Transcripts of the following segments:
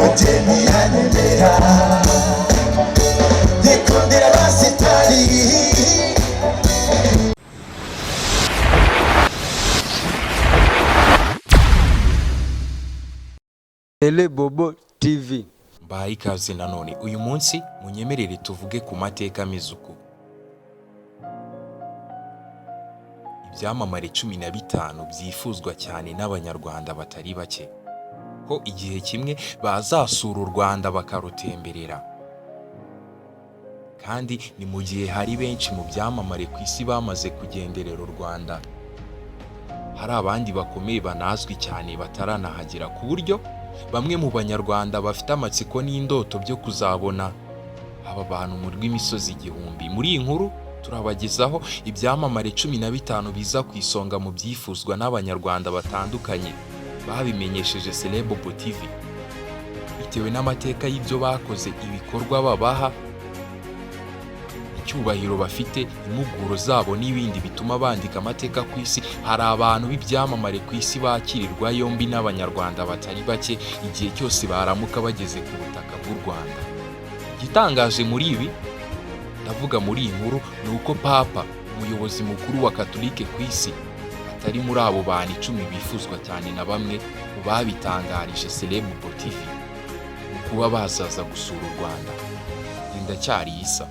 umugeni yanyemera nikundira basitari. Ele Bobo TV. Mbaye ikaze nanone uyu munsi munyemerere tuvuge ku mateka mizuku. Ibyamamare 15 byifuzwa cyane n'abanyarwanda batari bake ko igihe kimwe bazasura u Rwanda bakarutemberera. Kandi ni mu gihe hari benshi mu byamamare ku isi bamaze kugenderera u Rwanda. Hari abandi bakomeye banazwi cyane bataranahagera ku buryo bamwe mu banyarwanda bafite amatsiko n'indoto byo kuzabona aba bantu mu rw'imisozi igihumbi. Muri iyi nkuru turabagezaho ibyamamare 15 biza ku isonga mu byifuzwa n'abanyarwanda batandukanye babimenyesheje Celebobo TV bitewe n'amateka y'ibyo bakoze, ibikorwa babaha, icyubahiro bafite, impuguro zabo n'ibindi bituma bandika amateka ku isi. Hari abantu b'ibyamamare ku isi bakirirwa yombi n'abanyarwanda batari bake igihe cyose baramuka bageze ku butaka bw'u Rwanda. Igitangaje muri ibi ndavuga muri iyi nkuru ni uko Papa, umuyobozi mukuru wa Katolike ku isi, atari muri abo bantu 10 bifuzwa cyane na bamwe mu babitangarije Celebobo TV mu kuba bazaza gusura u Rwanda. Ndacyari isa.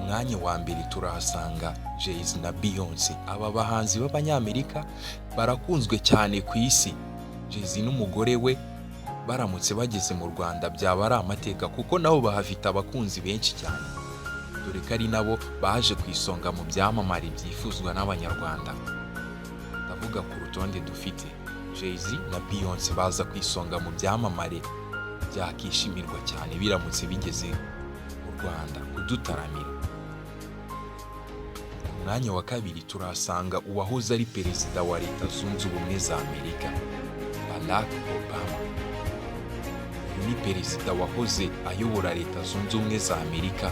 Mwanya wa mbere turahasanga Jay-Z na Beyonce. Aba bahanzi b'Abanyamerika barakunzwe cyane ku isi. Jay-Z n'umugore we baramutse bageze mu Rwanda byaba ari amateka kuko nabo bahafite abakunzi benshi cyane, dore ko ari nabo baje ku isonga mu byamamare byifuzwa n'abanyarwanda. Ndavuga ku rutonde dufite Jay-Z na Beyonce baza ku isonga mu byamamare byakishimirwa cyane biramutse bigeze mu Rwanda kudutaramira. Mwanya wa kabiri turasanga uwahoze ari perezida wa Leta Zunze Ubumwe za Amerika, Barack Obama. Uyu ni perezida wahoze ayobora Leta Zunze Ubumwe za Amerika.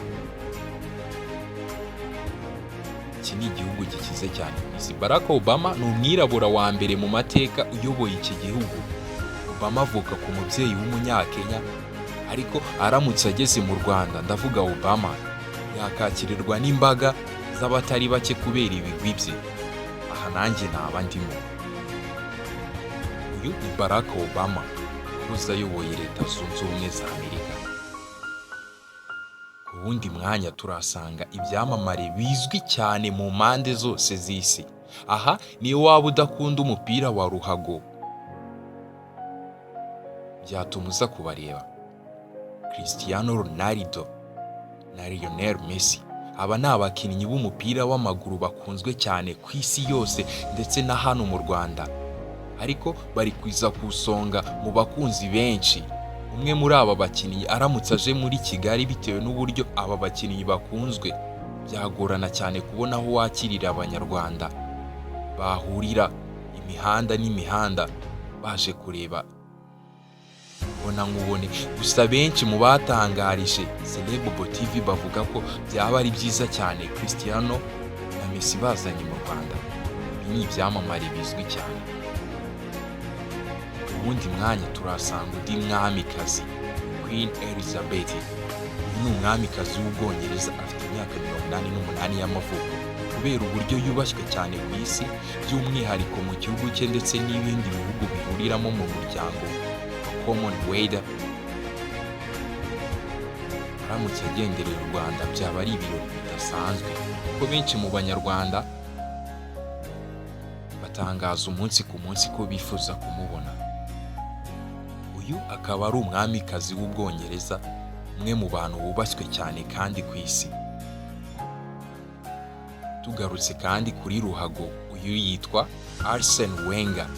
Iki ni igihugu gikize cyane ku isi. Barack Obama ni umwirabura wa mbere mu mateka uyoboye iki gihugu. Obama avuka ku mubyeyi w'umunyakenya, ariko aramutse ageze mu Rwanda, ndavuga Obama yakakirirwa n'imbaga z'abatari bake kubera ibigwi bye. Aha nanjye naba ndimo. Uyu ni Barack Obama wahoze ayoboye Leta Zunze Ubumwe za Amerika. Ku wundi mwanya turasanga ibyamamare bizwi cyane mu mpande zose z'isi. Aha niyo waba udakunda umupira wa ruhago byatuma uza kubareba. Cristiano Ronaldo na Lionel Messi. Aba ni abakinnyi b'umupira w'amaguru bakunzwe cyane ku isi yose ndetse na hano mu Rwanda, ariko bari kwiza ku isonga mu bakunzi benshi. Umwe muri aba bakinnyi aramutse aje muri Kigali, bitewe n'uburyo aba bakinnyi bakunzwe, byagorana cyane kubona aho wakirira abanyarwanda bahurira imihanda n'imihanda baje kureba bona nkubone. Gusa benshi mu batangarije Celebobo TV bavuga ko byaba ari byiza cyane Cristiano na Messi bazanye mu Rwanda. Ibi ni ibyamamare bizwi cyane. Ubundi mwanya turasanga undi mwamikazi, Queen Elizabeth. Uyu ni umwamikazi w'Ubwongereza, afite imyaka 88 y'amavuko. Kubera uburyo yubashywe cyane ku isi, by'umwihariko mu gihugu cye ndetse n'ibindi bihugu bihuriramo mu muryango Commonwealth, aramutse agenderera u Rwanda byaba ari ibirori bidasanzwe kuko benshi mu banyarwanda batangaza umunsi ku munsi ko bifuza kumubona. Uyu akaba ari umwamikazi w'Ubwongereza, umwe mu bantu bubashywe cyane kandi ku isi. Tugarutse kandi kuri ruhago, uyu yitwa Arsene Wenger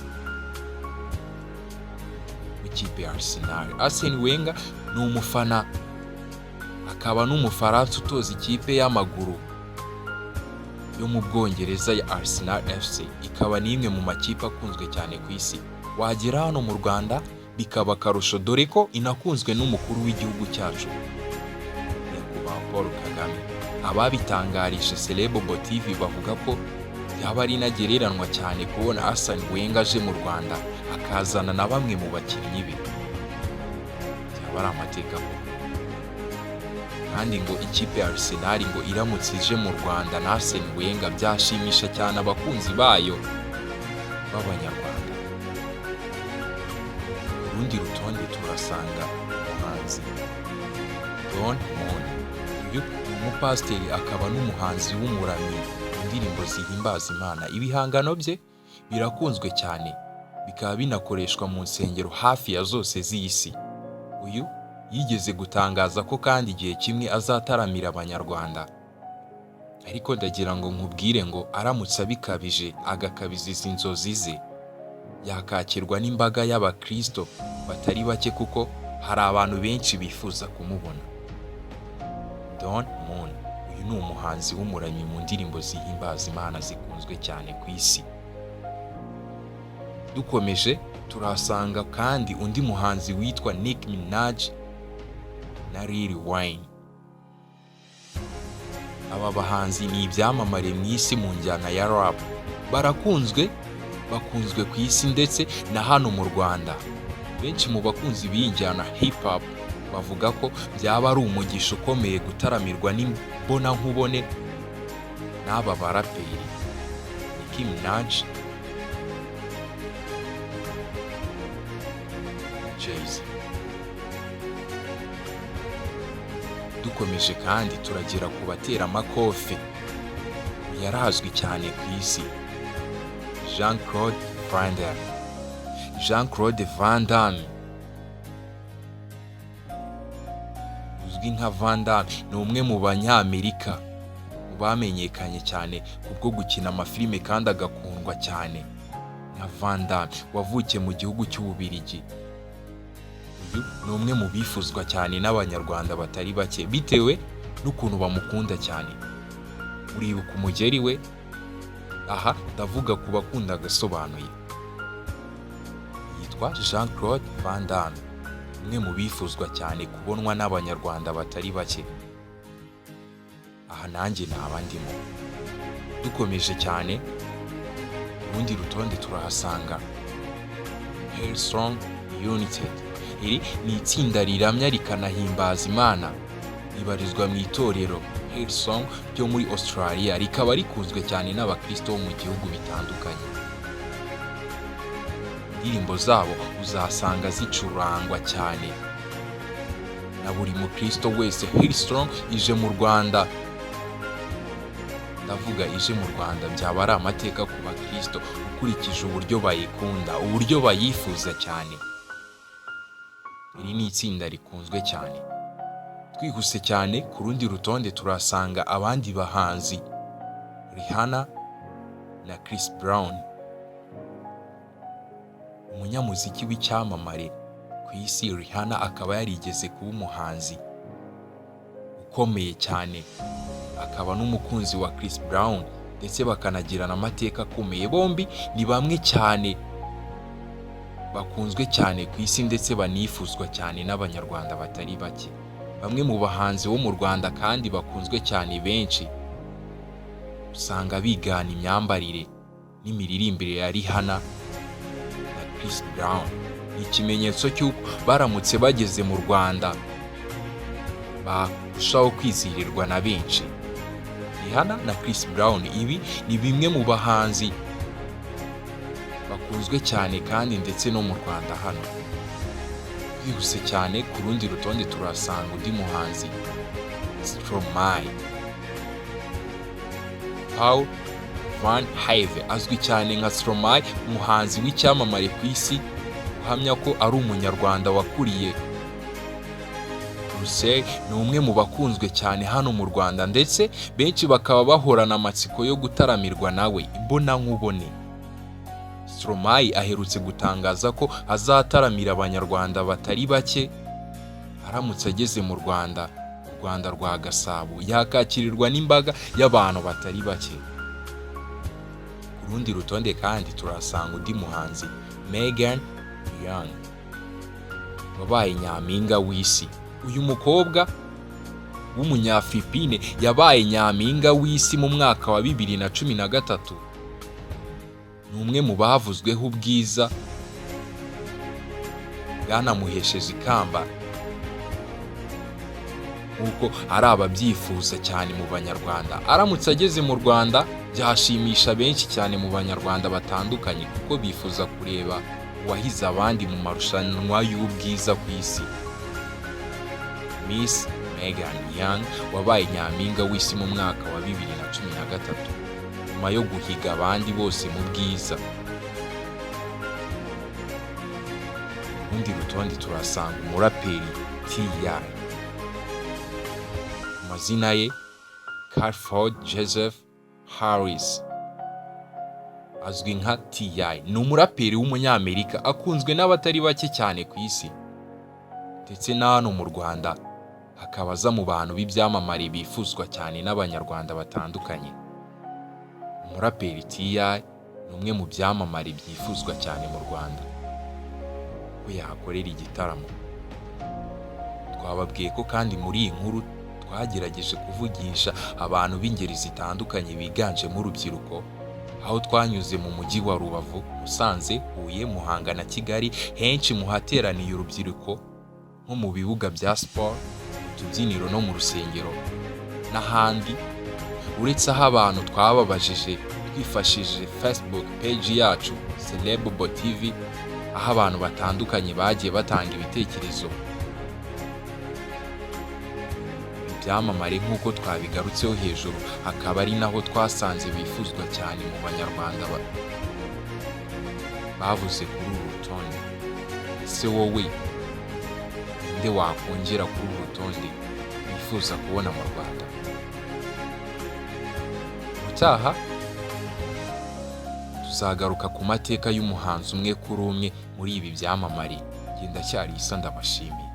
w'ikipe ya Arsenal. Arsene Wenger ni umufana akaba n'umufaransa utoza ikipe y'amaguru yo mu Bwongereza ya Arsenal FC. Ikaba ni imwe mu makipe akunzwe cyane ku isi. Wagera hano mu Rwanda bikaba akarusho, dore ko inakunzwe n'umukuru w'igihugu cyacu nyakubahwa Paul Kagame. Ababitangarije Celebobo TV bavuga ko yaba ari nagereranwa cyane kubona Arsene Wenger aje mu Rwanda akazana na bamwe mu bakinnyi be, byaba ari amateka koko. Kandi ngo ikipe ya Arsenal ngo iramutse ije mu Rwanda na Arsene Wenger byashimisha cyane abakunzi bayo b'Abanyarwanda. Urundi rutonde turasanga umuhanzi Don Moon. Uyu ni umupasiteri akaba n'umuhanzi w'umuramyi mu ndirimbo zihimbaza Imana. Ibihangano bye birakunzwe cyane, bikaba binakoreshwa mu nsengero hafi ya zose z'isi. Uyu yigeze gutangaza ko kandi igihe kimwe azataramira Abanyarwanda, ariko ndagira ngo nkubwire ngo aramutse abikabije agakabiza izi nzozi ze, yakakirwa n'imbaga y'Abakristo batari bake kuko hari abantu benshi bifuza kumubona. Don Moon, uyu ni umuhanzi w'umuramyi mu ndirimbo zihimbaza Imana zikunzwe cyane ku isi. Dukomeje turahasanga kandi undi muhanzi witwa Nicki Minaj na Lil Wayne. Aba bahanzi ni ibyamamare mu isi mu njyana ya rap, bakunzwe ku isi ndetse na hano mu Rwanda. Benshi mu bakunzi b'iyi njyana hip hop bavuga ko byaba ari umugisha ukomeye gutaramirwa n'imbonankubone n'aba baraperi Nicki Minaj na Jay-Z. Dukomeje kandi turagera ku batera amakofe yarazwi cyane ku isi, Jean-Claude Van Damme. Uzwi nka Van Damme ni umwe mu Banyamerika bamenyekanye cyane kubwo gukina amafilime kandi agakundwa cyane. Nka Van Damme wavukiye mu gihugu cy'Ububiligi. Uyu ni umwe mu bifuzwa cyane n'Abanyarwanda batari bake bitewe n'ukuntu bamukunda cyane. Uribuka umugeri we? Aha ndavuga ku bakunda agasobanuye. Yitwa Jean-Claude Van Damme, umwe mu bifuzwa cyane kubonwa n'Abanyarwanda batari bake. Aha nanjye naba ndimo. Dukomeje cyane, urundi rutonde turahasanga Hillsong United. Iri ni itsinda riramya rikanahimbaza Imana, ribarizwa mu itorero Hillsong ryo muri Australia, rikaba rikunzwe cyane n'Abakristo bo mu gihugu bitandukanye. Indirimbo zabo uzasanga zicurangwa cyane na buri mukristo wese. Hillsong ije mu Rwanda, ndavuga ije mu Rwanda, byaba ari amateka ku Bakristo ukurikije uburyo bayikunda, uburyo bayifuza cyane. Iri ni itsinda rikunzwe cyane. Twihuse cyane ku rundi rutonde turasanga abandi bahanzi Rihanna na Chris Brown. Umunyamuziki w'icyamamare ku isi Rihanna akaba yarigeze kuba umuhanzi ukomeye cyane, akaba n'umukunzi wa Chris Brown ndetse bakanagirana amateka akomeye. Bombi ni bamwe cyane bakunzwe cyane ku isi ndetse banifuzwa cyane n'Abanyarwanda batari bake. Bamwe mu bahanzi bo mu Rwanda kandi bakunzwe cyane benshi usanga bigana imyambarire n'imiririmbire ya Rihanna na Chris Brown. Ni ikimenyetso cy'uko baramutse bageze mu Rwanda barushaho kwizihirirwa na benshi. Rihanna na Chris Brown ibi ni bimwe mu bahanzi bakunzwe cyane kandi ndetse no mu Rwanda hano. Twihuse cyane ku rundi rutonde turasanga undi muhanzi Stromae. Paul Van Have azwi cyane nka Stromae, umuhanzi w'icyamamare ku isi uhamya ko ari umunyarwanda wakuriye Bruxelles. Ni umwe mu bakunzwe cyane hano mu Rwanda ndetse benshi bakaba bahorana amatsiko yo gutaramirwa nawe imbonankubone. Stromae aherutse gutangaza ko azataramira Abanyarwanda batari bake aramutse ageze mu Rwanda, u Rwanda rwa Gasabo, yakakirirwa n'imbaga y'abantu batari bake. Ku rundi rutonde kandi turasanga undi muhanzi Megan Young wabaye nyampinga w'isi. Uyu mukobwa w'umunyafilipine yabaye nyampinga w'isi mu mwaka wa 2013. Ni umwe mu bavuzweho ubwiza bwanamuhesheje ikamba nk'uko ari ababyifuza cyane mu banyarwanda. Aramutse ageze mu Rwanda byashimisha benshi cyane mu banyarwanda batandukanye kuko bifuza kureba uwahize abandi mu marushanwa y'ubwiza ku isi. Miss Megan Young wabaye nyampinga w'isi mu mwaka wa 2013 nyuma yo guhiga abandi bose mu bwiza. Urundi rutonde turasanga umuraperi T.I. Amazina ye Carford Joseph Harris, azwi nka T.I. Ni umuraperi w'umunyamerika akunzwe n'abatari bake cyane ku isi, ndetse na hano mu Rwanda hakaba aza mu bantu b'ibyamamare bifuzwa cyane n'abanyarwanda batandukanye. Umuraperi T.I. ni umwe mu byamamare byifuzwa cyane mu Rwanda ko yahakorera igitaramo. Twababwiye ko kandi muri iyi nkuru twagerageje kuvugisha abantu b'ingeri zitandukanye biganjemo urubyiruko, aho twanyuze mu mujyi wa Rubavu, Musanze, Huye, Muhanga na Kigali, henshi mu hateraniye urubyiruko nko mu bibuga bya sport, utubyiniro no mu rusengero n'ahandi. Uretse aho abantu twababajije twifashishije Facebook page yacu Celebbo TV, aho abantu batandukanye bagiye batanga ibitekerezo. Ibyamamare nk'uko twabigarutseho hejuru hakaba ari naho twasanze bifuzwa cyane mu banyarwanda bavuze kuri uru rutonde. Ese wowe ninde wakongera kuri uru rutonde wifuza kubona mu Rwanda? Utaha tuzagaruka ku mateka y'umuhanzi umwe kuri umwe muri ibi byamamare. Ndacyari Isa, ndabashimiye.